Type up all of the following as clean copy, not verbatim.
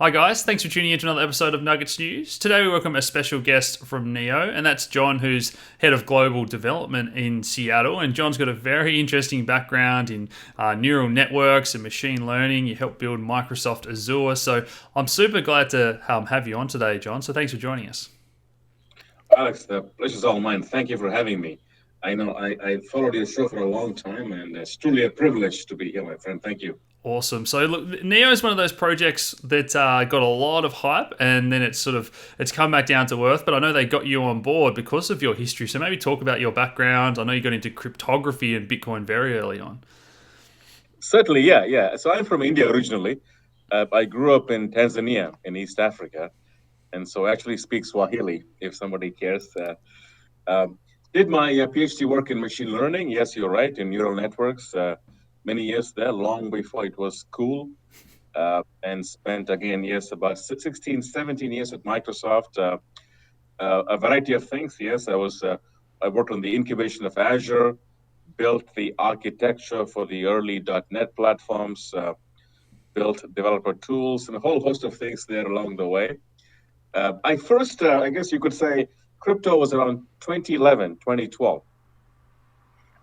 Hi guys, thanks for tuning in to another episode of Nuggets News. Today we welcome a special guest from Neo, and that's John, who's head of global development in Seattle. And John's got a very interesting background in neural networks and machine learning. You helped build Microsoft Azure, so I'm super glad to have you on today, John. So thanks for joining us. Alex, the pleasure's all mine. Thank you for having me. I know I followed your show for a long time, and it's truly a privilege to be here, my friend. Thank you. Awesome. So look, Neo is one of those projects that got a lot of hype, and then it's come back down to earth. But I know they got you on board because of your history. So maybe talk about your background. I know you got into cryptography and Bitcoin very early on. Certainly, yeah. So I'm from India originally. I grew up in Tanzania in East Africa, and so I actually speak Swahili if somebody cares. Um, did my PhD work in machine learning. Yes, you're right, in neural networks. Many years there, long before it was cool. And spent again, yes, about 16, 17 years at Microsoft. A variety of things. Yes, I worked on the incubation of Azure, built the architecture for the early .NET platforms, built developer tools, and a whole host of things there along the way. I first, I guess you could say, crypto was around 2011, 2012.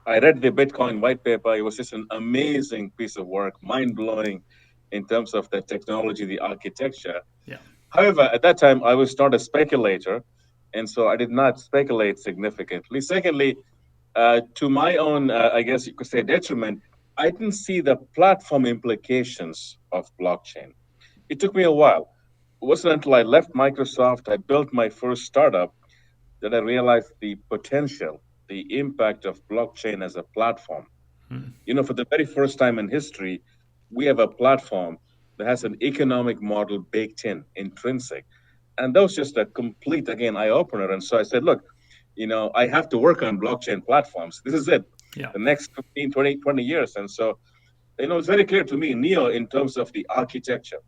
I read the Bitcoin white paper. It was just an amazing piece of work, mind blowing in terms of the technology, the architecture. Yeah. However, at that time, I was not a speculator, and so I did not speculate significantly. Secondly, to my own, I guess you could say, detriment, I didn't see the platform implications of blockchain. It took me a while. It wasn't until I left Microsoft, I built my first startup, that I realized the potential, the impact of blockchain as a platform. Hmm. For the very first time in history, we have a platform that has an economic model baked in, intrinsic. And that was just a complete, again, eye opener. And so I said, look, I have to work on blockchain platforms. This is it, Yeah. the next 15, 20 years. And so, it's very clear to me, Neo, in terms of the architecture,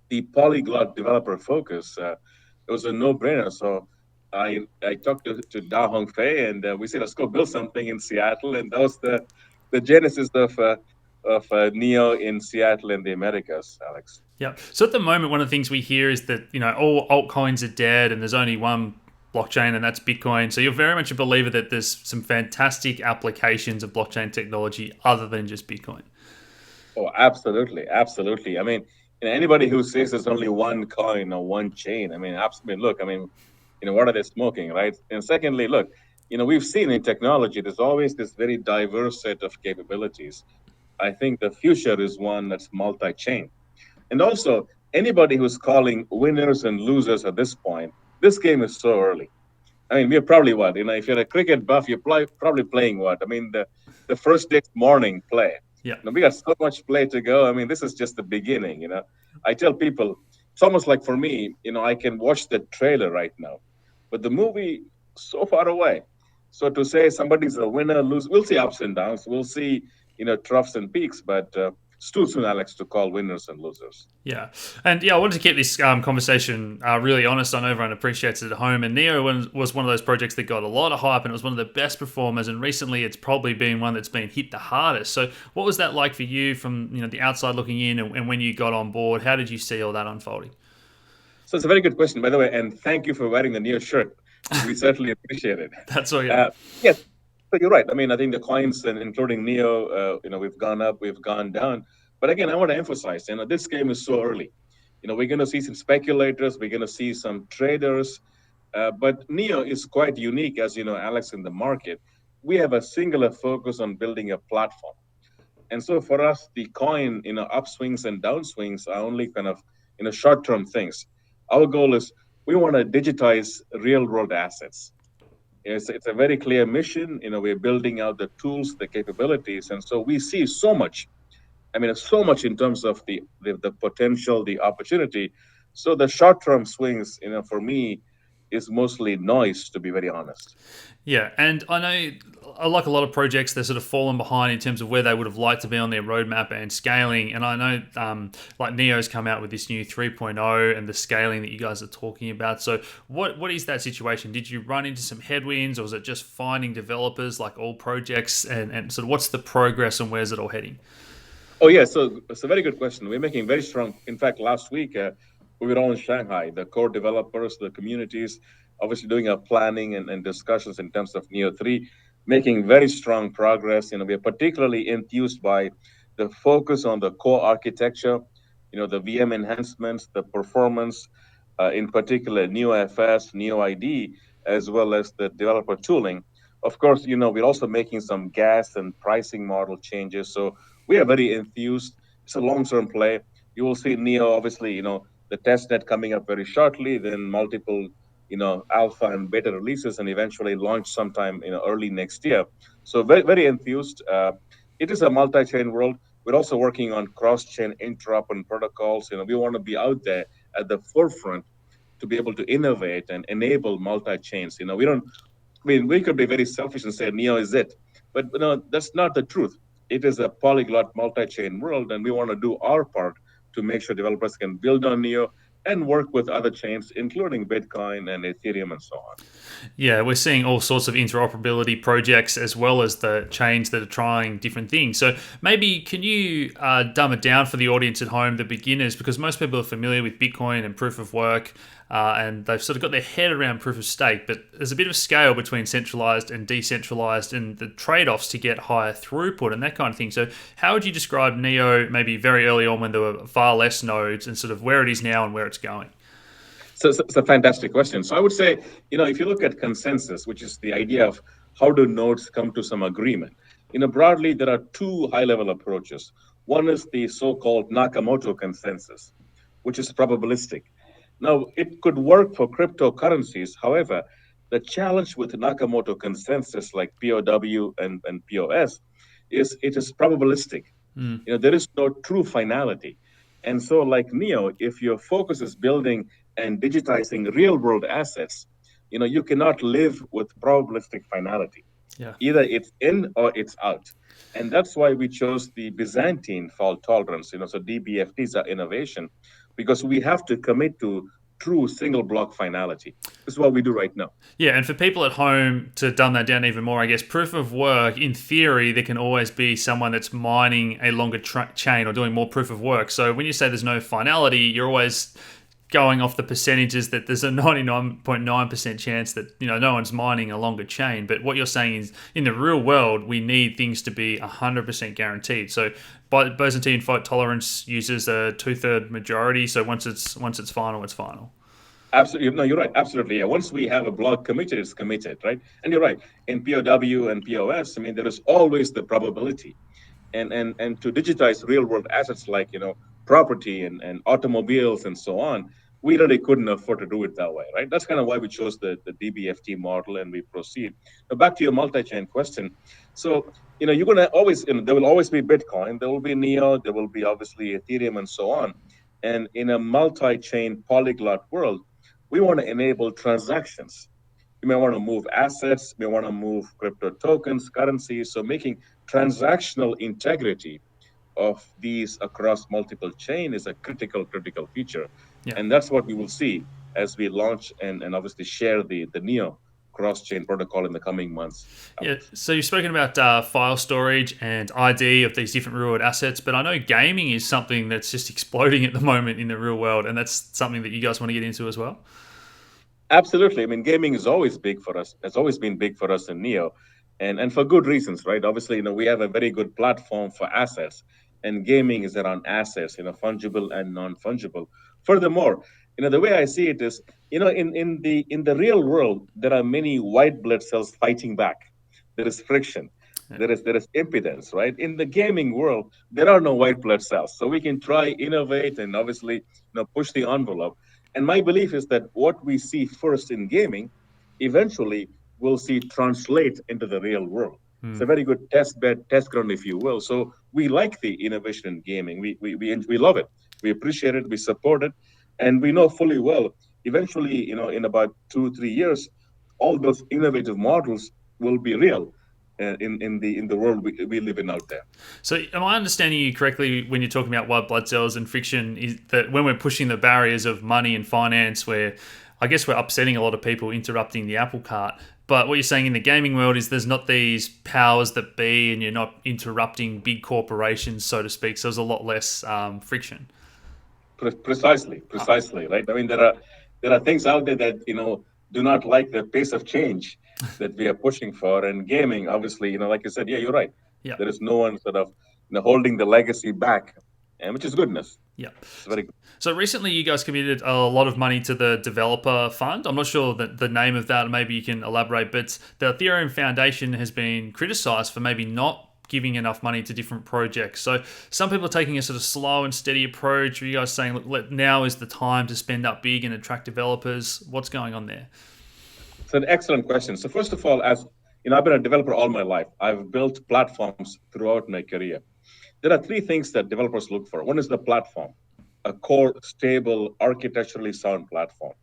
the polyglot developer focus, it was a no-brainer. So I talked to Da Hong Fei, and we said, let's go build something in Seattle. And that was the genesis of Neo in Seattle in the Americas, Alex. Yeah. So at the moment, one of the things we hear is that all altcoins are dead, and there's only one blockchain, and that's Bitcoin. So you're very much a believer that there's some fantastic applications of blockchain technology other than just Bitcoin. Oh, absolutely, absolutely. I mean, anybody who says there's only one coin or one chain, I mean, absolutely. Look, I mean, what are they smoking, right? And secondly, look, we've seen in technology, there's always this very diverse set of capabilities. I think the future is one that's multi-chain. And also, anybody who's calling winners and losers at this point, this game is so early. I mean, we're probably what, if you're a cricket buff, probably playing what? I mean, the first day morning play. Yeah. We got so much play to go. I mean, this is just the beginning. I tell people, it's almost like for me, I can watch the trailer right now, but the movie so far away. So to say somebody's a winner, lose, we'll see ups and downs. We'll see, troughs and peaks, but it's too soon, Alex, to call winners and losers. Yeah, and I wanted to keep this conversation really honest. I know everyone appreciates it at home, and Neo was one of those projects that got a lot of hype, and it was one of the best performers. And recently, it's probably been one that's been hit the hardest. So, what was that like for you from the outside looking in, and when you got on board? How did you see all that unfolding? So it's a very good question, by the way, and thank you for wearing the Neo shirt. We certainly appreciate it. That's all. Yeah. Uh, yes, so you're right. I mean, I think the coins, and including Neo, we've gone up, we've gone down. But again, I want to emphasize, this game is so early. We're going to see some speculators, we're going to see some traders, but Neo is quite unique, as you know, Alex, in the market. We have a singular focus on building a platform. And so for us, the coin, upswings and downswings are only kind of, short-term things. Our goal is we want to digitize real-world assets. It's a very clear mission. We're building out the tools, the capabilities, and so we see so much. I mean, so much in terms of the potential, the opportunity. So the short-term swings, for me, is mostly noise, to be very honest. Yeah, and I know, like a lot of projects, they're sort of fallen behind in terms of where they would have liked to be on their roadmap and scaling. And I know, like Neo's come out with this new 3.0 and the scaling that you guys are talking about. So, what is that situation? Did you run into some headwinds, or was it just finding developers like all projects? And sort of what's the progress and where's it all heading? Oh, yeah. So it's a very good question. We're making very strong. In fact, last week we were all in Shanghai. The core developers, the communities, obviously doing our planning and discussions in terms of Neo 3, making very strong progress. We are particularly enthused by the focus on the core architecture, the VM enhancements, the performance, in particular, NeoFS, NeoID, as well as the developer tooling. Of course, we're also making some gas and pricing model changes. So we are very enthused. It's a long-term play. You will see Neo, obviously, the testnet coming up very shortly, then multiple, alpha and beta releases, and eventually launch sometime, early next year. So very, very enthused. It is a multi-chain world. We're also working on cross-chain interop and protocols. We want to be out there at the forefront to be able to innovate and enable multi-chains. We don't we could be very selfish and say Neo is it, but that's not the truth. It is a polyglot multi-chain world, and we want to do our part to make sure developers can build on Neo and work with other chains, including Bitcoin and Ethereum and so on. Yeah, we're seeing all sorts of interoperability projects as well as the chains that are trying different things. So maybe can you dumb it down for the audience at home, the beginners, because most people are familiar with Bitcoin and proof of work, and they've sort of got their head around proof of stake, but there's a bit of a scale between centralized and decentralized and the trade-offs to get higher throughput and that kind of thing. So how would you describe Neo maybe very early on when there were far less nodes and sort of where it is now and where it's going? So it's a fantastic question. So I would say, if you look at consensus, which is the idea of how do nodes come to some agreement, broadly, there are two high-level approaches. One is the so-called Nakamoto consensus, which is probabilistic. Now, it could work for cryptocurrencies. However, the challenge with Nakamoto consensus like POW and POS is it is probabilistic. There is no true finality. And so, like Neo, if your focus is building and digitizing real world assets, you cannot live with probabilistic finality. Yeah. Either it's in or it's out. And that's why we chose the Byzantine fault tolerance, so DBFTs are innovation, because we have to commit to true single block finality. This is what we do right now. Yeah, and for people at home to dumb that down even more, I guess proof of work, in theory, there can always be someone that's mining a longer chain or doing more proof of work. So when you say there's no finality, you're always going off the percentages that there's a 99.9% chance that no one's mining a longer chain. But what you're saying is in the real world, we need things to be 100% guaranteed. So Byzantine fault tolerance uses a 2/3 majority. So once it's final, it's final. Absolutely. No, you're right. Absolutely. Yeah. Once we have a block committed, it's committed, right? And you're right. In POW and POS, there is always the probability. And to digitize real world assets like property and automobiles and so on, we really couldn't afford to do it that way, right? That's kind of why we chose the DBFT model and we proceed. Now back to your multi-chain question. So you're gonna always there will always be Bitcoin, there will be Neo, there will be obviously Ethereum and so on. And in a multi-chain polyglot world, we want to enable transactions. You may want to move assets, you may want to move crypto tokens, currencies. So making transactional integrity of these across multiple chain is a critical feature. Yeah. And that's what we will see as we launch and obviously share the Neo cross-chain protocol in the coming months. Yeah, so you've spoken about file storage and ID of these different real world assets, but I know gaming is something that's just exploding at the moment in the real world, and that's something that you guys want to get into as well? Absolutely. Gaming is always big for us. It's always been big for us in Neo, and for good reasons, right? Obviously, we have a very good platform for assets, and gaming is around assets, fungible and non-fungible. Furthermore, the way I see it is, in the real world, there are many white blood cells fighting back. There is friction. There is impedance, right? In the gaming world, there are no white blood cells, so we can try innovate and obviously push the envelope. And my belief is that what we see first in gaming, eventually we'll see translate into the real world. It's a very good test bed, test ground, if you will. So we like the innovation in gaming. We love it. We appreciate it. We support it, and we know fully well. Eventually, in about 2-3 years, all those innovative models will be real in the world we live in out there. So, am I understanding you correctly when you're talking about white blood cells and friction? Is that when we're pushing the barriers of money and finance, where I guess we're upsetting a lot of people, interrupting the apple cart? But what you're saying in the gaming world is there's not these powers that be, and you're not interrupting big corporations, so to speak. So there's a lot less friction. Precisely, right? I mean, there are things out there that do not like the pace of change that we are pushing for, and gaming, obviously, like you said, yeah, you're right. Yeah. There is no one sort of holding the legacy back, and which is goodness. Yeah. It's very good. So recently, you guys committed a lot of money to the developer fund. I'm not sure the name of that. Maybe you can elaborate. But the Ethereum Foundation has been criticized for maybe not giving enough money to different projects. So some people are taking a sort of slow and steady approach. Are you guys saying, look, now is the time to spend up big and attract developers? What's going on there? It's an excellent question. So first of all, as I've been a developer all my life. I've built platforms throughout my career. There are three things that developers look for. One is the platform, a core, stable, architecturally sound platform.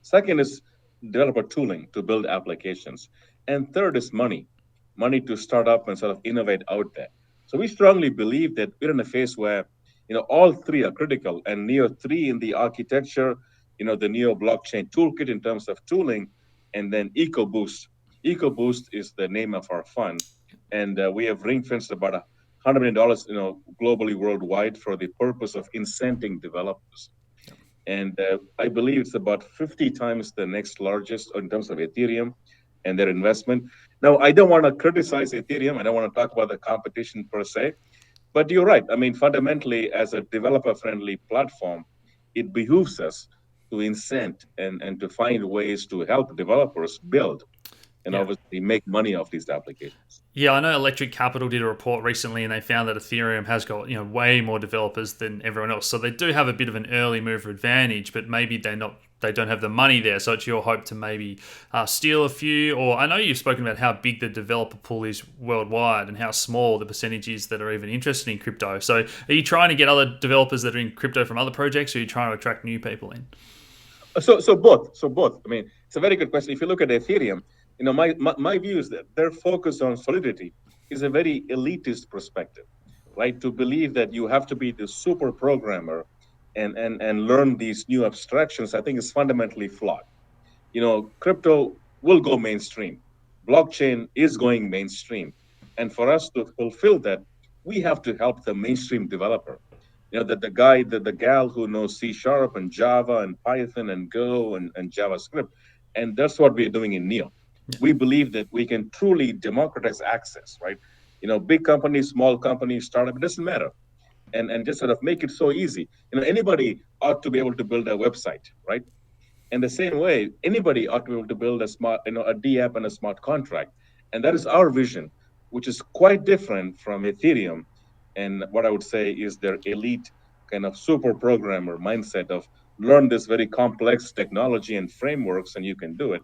Second is developer tooling to build applications. And third is money to start up and sort of innovate out there. So we strongly believe that we're in a phase where, all three are critical. And Neo 3 in the architecture, the Neo blockchain toolkit in terms of tooling, and then EcoBoost. EcoBoost is the name of our fund. And we have ring fenced about $100 million, globally, worldwide, for the purpose of incenting developers. And I believe it's about 50 times the next largest in terms of Ethereum and their investment. Now, I don't want to criticize Ethereum. I don't want to talk about the competition per se, but you're right. I mean, fundamentally, as a developer-friendly platform, it behooves us to incent and to find ways to help developers build and Yeah. obviously make money off these applications. Yeah, I know Electric Capital did a report recently, and they found that Ethereum has got way more developers than everyone else. So they do have a bit of an early mover advantage, but maybe they don't have the money there. So it's your hope to maybe steal a few. Or I know you've spoken about how big the developer pool is worldwide and how small the percentage is that are even interested in crypto. So are you trying to get other developers that are in crypto from other projects, or are you trying to attract new people in? So both. So both. I mean, it's a very good question. If you look at Ethereum, my view is that their focus on solidity is a very elitist perspective, right? To believe that you have to be the super programmer and learn these new abstractions, I think is fundamentally flawed. Crypto will go mainstream. Blockchain is going mainstream. And for us to fulfill that, we have to help the mainstream developer. The guy, the gal who knows C Sharp and Java and Python and Go and JavaScript. And that's what we're doing in Neo. We believe that we can truly democratize access, right? Big companies, small companies, startup, it doesn't matter. And just sort of make it so easy. Anybody ought to be able to build a website, right? In the same way, anybody ought to be able to build a smart, a D app and a smart contract. And that is our vision, which is quite different from Ethereum. And what I would say is their elite kind of super programmer mindset of learn this very complex technology and frameworks and you can do it.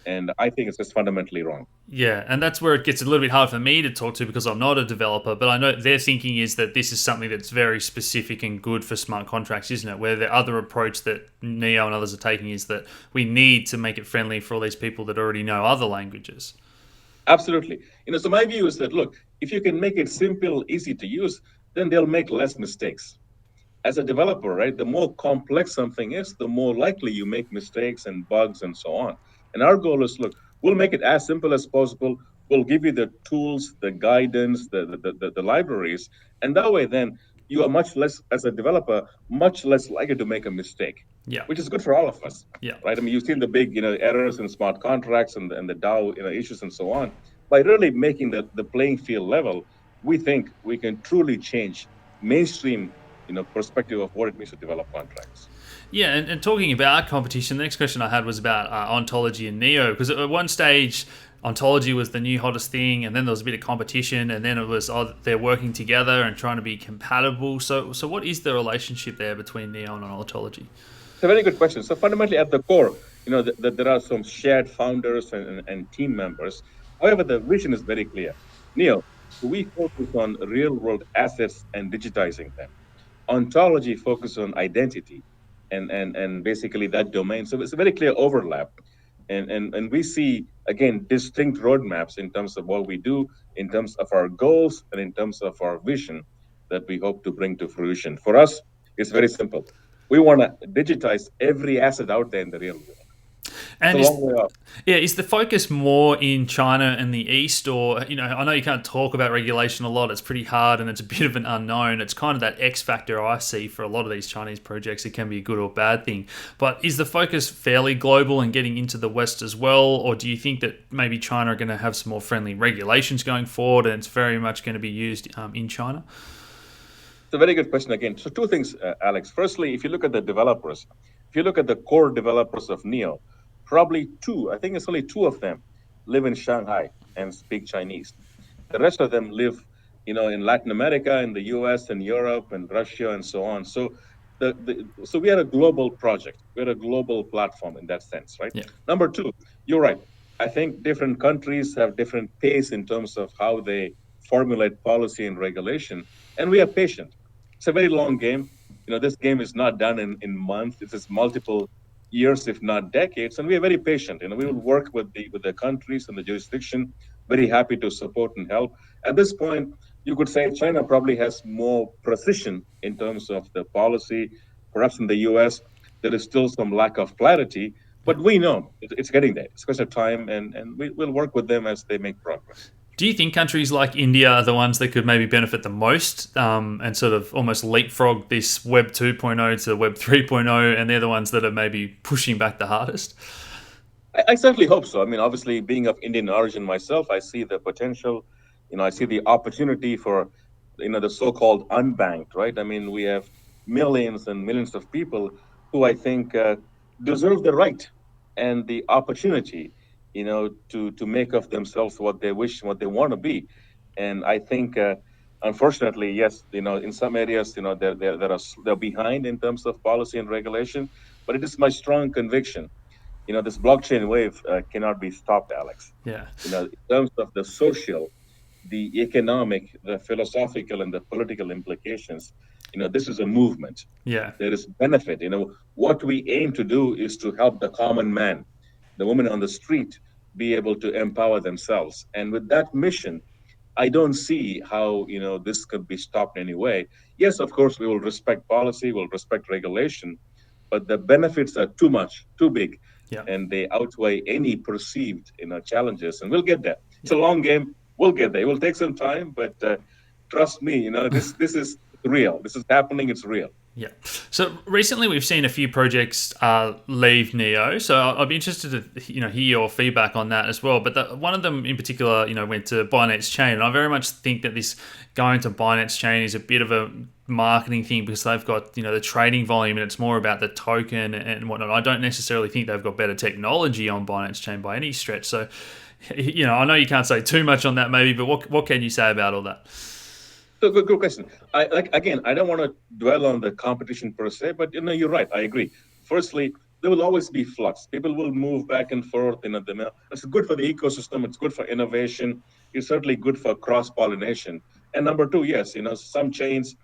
And I think it's just fundamentally wrong. Yeah, and that's where it gets a little bit hard for me to talk to because I'm not a developer, but I know their thinking is that this is something that's very specific and good for smart contracts, isn't it? Where the other approach that Neo and others are taking is that we need to make it friendly for all these people that already know other languages. Absolutely. So my view is that, look, if you can make it simple, easy to use, then they'll make less mistakes. As a developer, right, the more complex something is, the more likely you make mistakes and bugs and so on. And our goal is, look, we'll make it as simple as possible. We'll give you the tools, the guidance, the libraries. And that way, then you are much less, as a developer, much less likely to make a mistake, Yeah. which is good for all of us. Yeah. Right. I mean, you've seen the big, errors in smart contracts and the DAO, issues and so on. By really making the playing field level, we think we can truly change mainstream perspective of what it means to develop contracts. Yeah, and talking about competition, the next question I had was about Ontology and Neo, because at one stage, Ontology was the new hottest thing, and then there was a bit of competition, and then it was they're working together and trying to be compatible. So what is the relationship there between Neo and Ontology? It's a very good question. So fundamentally, at the core, there are some shared founders and team members. However, the vision is very clear. Neo, we focus on real-world assets and digitizing them. Ontology focuses on identity and basically that domain. So it's a very clear overlap. And we see, again, distinct roadmaps in terms of what we do, in terms of our goals, and in terms of our vision that we hope to bring to fruition. For us, it's very simple. We want to digitize every asset out there in the real world. It's a And long way off. is the focus more in China and the East, or I know you can't talk about regulation a lot. It's pretty hard, and it's a bit of an unknown. It's kind of that X factor I see for a lot of these Chinese projects. It can be a good or bad thing, but is the focus fairly global and getting into the West as well, or do you think that maybe China are going to have some more friendly regulations going forward, and it's very much going to be used in China? It's a very good question again. So two things, Alex. Firstly, if you look at the developers, if you look at the core developers of Neo, probably two, I think it's only two of them live in Shanghai and speak Chinese. The rest of them live, in Latin America, in the US and Europe and Russia and so on. So so we are a global project. We're a global platform in that sense, right? Yeah, Number two, you're right. I think different countries have different pace in terms of how they formulate policy and regulation, and we are patient. It's a very long game. This game is not done in months. It's multiple years, if not decades, and we are very patient. We will work with the countries and the jurisdiction. Very happy to support and help. At this point, you could say China probably has more precision in terms of the policy. Perhaps in the US, there is still some lack of clarity, yeah. but we know it's getting there. It's a question of time, and we'll work with them as they make progress. Do you think countries like India are the ones that could maybe benefit the most and sort of almost leapfrog this Web 2.0 to Web 3.0, and they're the ones that are maybe pushing back the hardest? I certainly hope so. I mean, obviously, being of Indian origin myself, I see the potential. I see the opportunity for, the so-called unbanked, right? I mean, we have millions and millions of people who I think deserve the right and the opportunity, to make of themselves what they wish, what they want to be. And I think, unfortunately, yes, in some areas, they're behind in terms of policy and regulation. But it is my strong conviction, this blockchain wave cannot be stopped, Alex. Yeah, In terms of the social, the economic, the philosophical, and the political implications, this is a movement. yeah, There is benefit. What we aim to do is to help the common man, the woman on the street, be able to empower themselves. And with that mission, I don't see how this could be stopped anyway. Yes, of course, we will respect policy, we'll respect regulation, but the benefits are too much, too big, yeah, and they outweigh any perceived challenges. And we'll get there. It's yeah. a long game. We'll get there. It will take some time, but trust me, this is real. This is happening. It's real. Yeah. So recently we've seen a few projects leave Neo. So I'd be interested to hear your feedback on that as well. But one of them in particular, went to Binance Chain, and I very much think that this going to Binance Chain is a bit of a marketing thing because they've got the trading volume and it's more about the token and whatnot. I don't necessarily think they've got better technology on Binance Chain by any stretch. So I know you can't say too much on that maybe, but what can you say about all that? So good question. I don't want to dwell on the competition per se, but you're right. I agree. Firstly, there will always be flux. People will move back and forth. It's good for the ecosystem. It's good for innovation. It's certainly good for cross pollination. And number two, yes, some chains,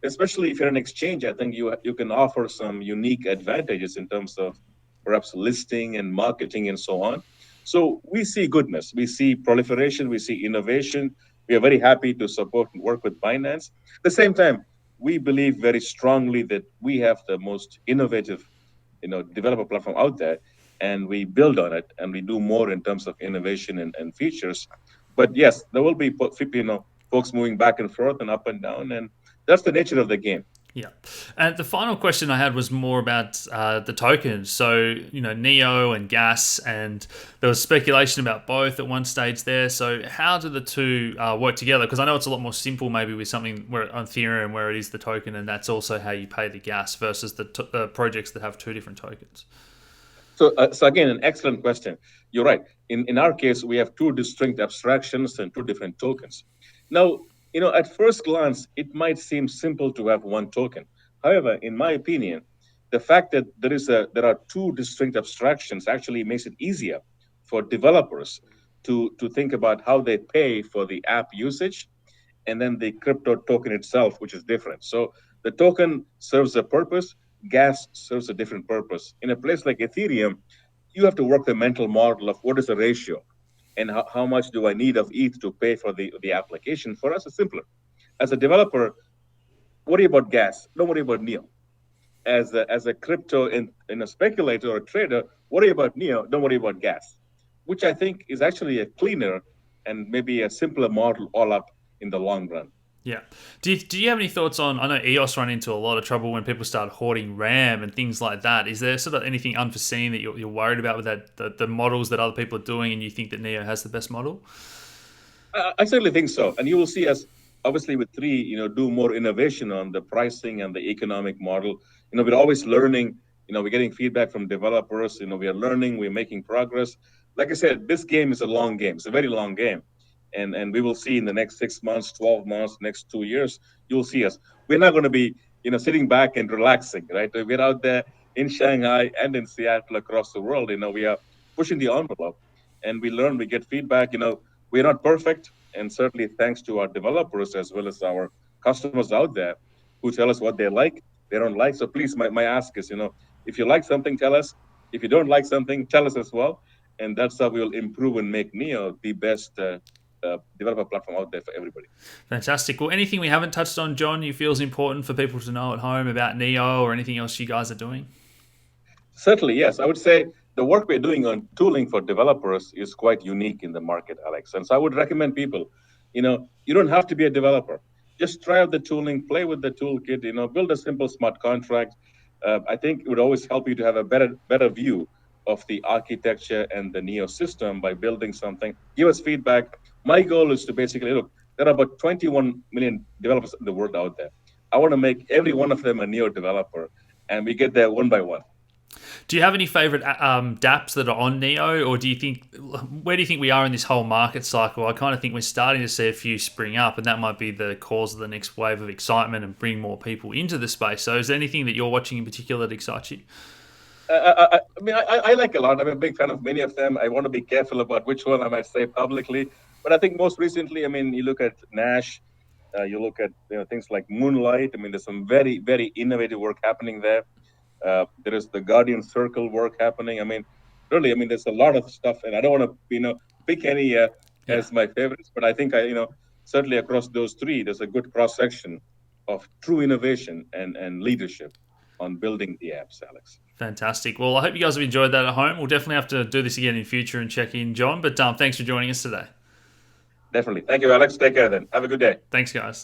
especially if you're an exchange, I think you can offer some unique advantages in terms of perhaps listing and marketing and so on. So we see goodness, we see proliferation, we see innovation. We are very happy to support and work with Binance. At the same time, we believe very strongly that we have the most innovative, developer platform out there, and we build on it and we do more in terms of innovation and features. But yes, there will be folks moving back and forth and up and down, and that's the nature of the game. Yeah. And the final question I had was more about the tokens. So, Neo and Gas, and there was speculation about both at one stage there. So, how do the two work together? Because I know it's a lot more simple maybe with something where on Ethereum where it is the token and that's also how you pay the gas versus the projects that have two different tokens. So again, an excellent question. You're right. In our case, we have two distinct abstractions and two different tokens. Now, at first glance, it might seem simple to have one token. However, in my opinion, the fact that there are two distinct abstractions actually makes it easier for developers to think about how they pay for the app usage and then the crypto token itself, which is different. So the token serves a purpose, gas serves a different purpose. In a place like Ethereum, you have to work the mental model of what is the ratio and how much do I need of ETH to pay for the application. For us, it's simpler. As a developer, worry about gas, don't worry about Neo. as a crypto in a speculator or a trader, worry about Neo, don't worry about gas, which I think is actually a cleaner and maybe a simpler model all up in the long run. Yeah. Do you have any thoughts on? I know EOS run into a lot of trouble when people start hoarding RAM and things like that. Is there sort of anything unforeseen that you're worried about with that the models that other people are doing, and you think that Neo has the best model? I certainly think so, and you will see us obviously with three, do more innovation on the pricing and the economic model. We're always learning. We're getting feedback from developers. We are learning. We're making progress. Like I said, this game is a long game. It's a very long game, and we will see in the next 6 months, 12 months, next 2 years. You'll see us. We're not going to be, sitting back and relaxing, right? We're out there in Shanghai and in Seattle across the world. We are pushing the envelope, and we learn. We get feedback. We're not perfect, and certainly thanks to our developers as well as our customers out there who tell us what they like, they don't like. So please, my ask is, if you like something, tell us. If you don't like something, tell us as well, and that's how we will improve and make Neo the best developer platform out there for everybody. Fantastic. Well, anything we haven't touched on, John, you feel is important for people to know at home about Neo or anything else you guys are doing? Certainly, yes. I would say the work we're doing on tooling for developers is quite unique in the market, Alex. And so I would recommend people, you don't have to be a developer. Just try out the tooling, play with the toolkit, build a simple smart contract. I think it would always help you to have a better view of the architecture and the Neo system by building something. Give us feedback. My goal is to basically look, there are about 21 million developers in the world out there. I want to make every one of them a Neo developer, and we get there one by one. Do you have any favorite dApps that are on Neo, or where do you think we are in this whole market cycle? I kind of think we're starting to see a few spring up, and that might be the cause of the next wave of excitement and bring more people into the space. So, is there anything that you're watching in particular that excites you? I like a lot. I'm a big fan of many of them. I want to be careful about which one I might say publicly. But I think most recently, you look at Nash, you look at things like Moonlight. There's some very, very innovative work happening there. There is the Guardian Circle work happening. Really, there's a lot of stuff, and I don't want to, pick any Yeah. as my favorites, but I think certainly across those three, there's a good cross section of true innovation and leadership on building the apps, Alex. Fantastic. Well, I hope you guys have enjoyed that at home. We'll definitely have to do this again in future and check in, John. But thanks for joining us today. Definitely. Thank you, Alex. Take care then. Have a good day. Thanks, guys.